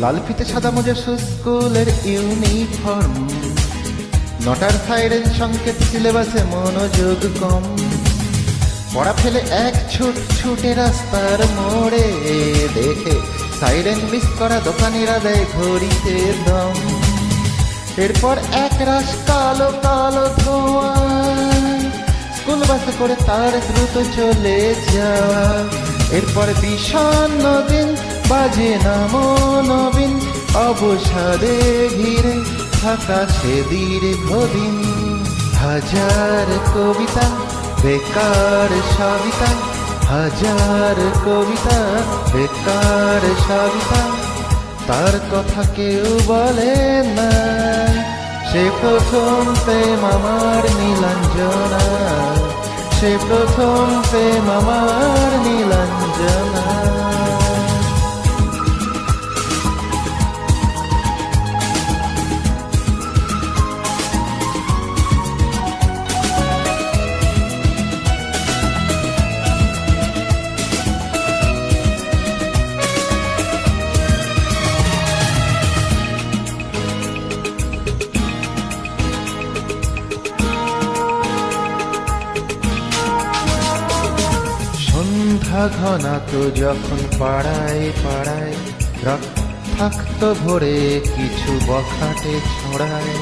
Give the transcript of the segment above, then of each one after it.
লাল ফিতে সাদা মোজা স্কুলের ইউনিফর্ম, নটার সাইরেন সংকেত, সিলেবাসে মনোযোগ কম। পড়া ফেলে এক ছুটে রাস্তার মোড়ে, দেখে সাইরেন মিস করা দোকানিরা দেয় ঘড়িতে দম। এরপর এক রাশ কালো কালো ধোঁয়া, স্কুল বাসে করে তার দ্রুত চলে যাওয়া। এরপর বিষণ্ণ দিন, বাজে নামো নবীন, অবসাদে ঘিরে থাকা সে দীর্ঘদিন। হাজার কবিতা বেকার সবিতা, হাজার কবিতা বেকার সবিতা, তার কথা কেউ বলে না। সে প্রথম প্রেম আমার নীলাঞ্জনা, সে প্রথম প্রেম আমার নীলাঞ্জনা। সন্ধ্যা ঘনাত যখন পাড়ায় পাড়ায়, রাত থাকতো ভরে কিছু বখাটে ছড়ায়।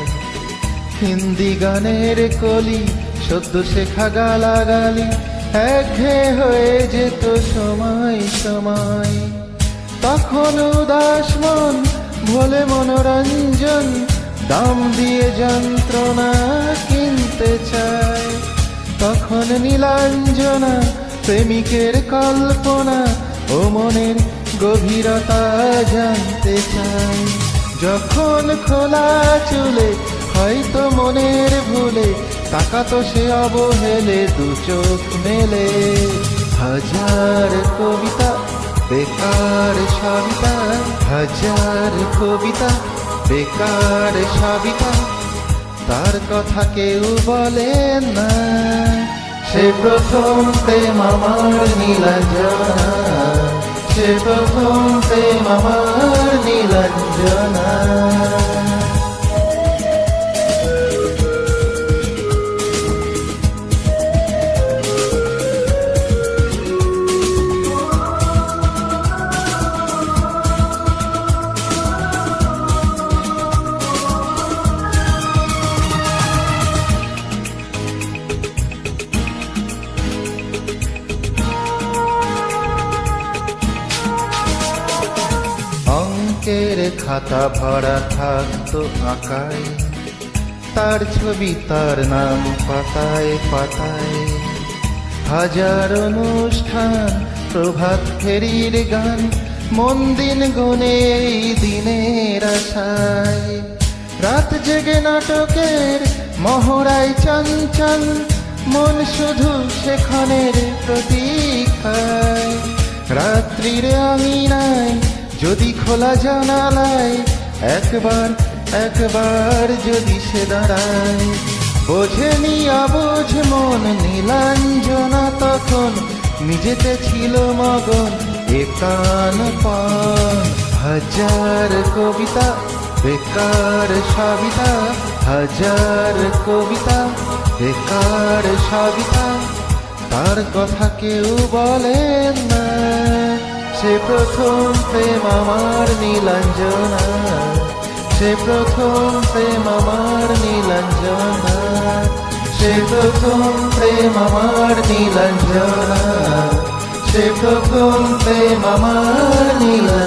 হিন্দি গানের কলি, সদ্য শেখা গালাগালি, একঘেয়ে হয়ে যেত সময় সময়। তখন উদাস মন ভোলে মনোরঞ্জন, দাম দিয়ে যন্ত্রণা কিনতে চায়। তখন নীলাঞ্জনা প্রেমিকের কল্পনা ও মনের গভীরতা জানতে চাই। যখন খোলা চুলে হয়তো মনের ভুলে, তাকাতো সে অবহেলে দু চোখ মেলে। হাজার কবিতা বেকার সবিতা, হাজার কবিতা বেকার সবিতা, তার কথা কেউ বলে না। সে প্রথম প্রেম আমার নীলাঞ্জনা, সে প্রথম প্রেম আমার নীলাঞ্জনা। অঙ্কের খাতা ভরা থাকতো আঁকায়, তার ছবি তার নাম পাতায় পাতায়। হাজার অনুষ্ঠান, প্রভাত ফেরির গান, মন দিন গুনে এই দিনের আশায়। রাত জেগে নাটকের মহড়ায় চঞ্চল, মন শুধু সেখানের প্রতীক্ষায়। রাত্রির আঙিনায় যদি খোলা জানালায়, একবার একবার যদি সে দাঁড়ায়। বোঝেনি অবোঝ মন নীলাঞ্জনা তখন, নিজেতে ছিল মগন এ প্রাণপণ। হাজার কবিতা বেকার সবিতা, হাজার কবিতা বেকার সবিতা, তার কথা কেউ বলে না। সে প্রথম প্রেম আমার নীলাঞ্জনা, সে প্রথম প্রেম আমার নীলাঞ্জনা, সে প্রথম প্রেম আমার নীলাঞ্জনা, সে প্রথম প্রেম আমার নীলাঞ্জনা।